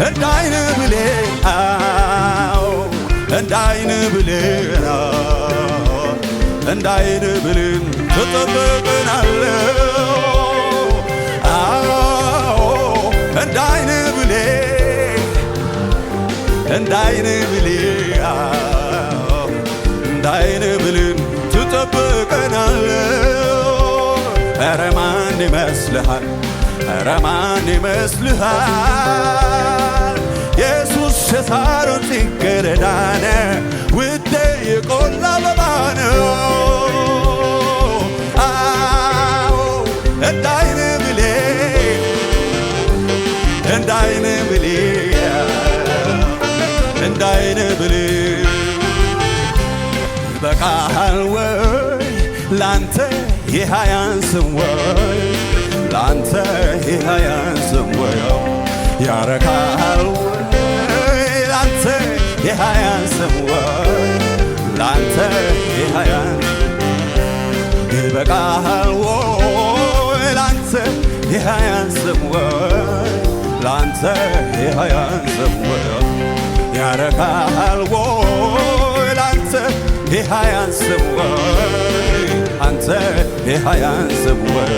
እንዳይን ብሌን እንዳይን ብሌን እንዳይን ብሌን ትጠብቀናለህ እንዳይን ብሌን እንዳይን ብሌን እንዳይን ብሌን ትጠብቀናለህ ኧረ ማን ይመስልሃል ኧረ ማን ይመስልሃል ኢየሱስ የሳሮን ጽጌረዳ ነው ውዴ የቆላ አበባ ነው እንዳይን ብሌን እንዳይን ብሌን እንዳይን ብሌን ይበቃሃል ወይ ላንተ ይህ አያንስም ወይ ላንተ ይህ አያንስም ወይ ያረካሃል ወይ ላንተ ይህ አያንስም ወይ ላንተ ይህ አያንስም ይበቃሃል ወይ ላንተ ይህ አያንስም ወይ ላንተ ይህ አያንስም ወይ ያረካሃል ወይ ላንተ ይህ አያንስም ወይ አንተ ይህ አያንስም ወይ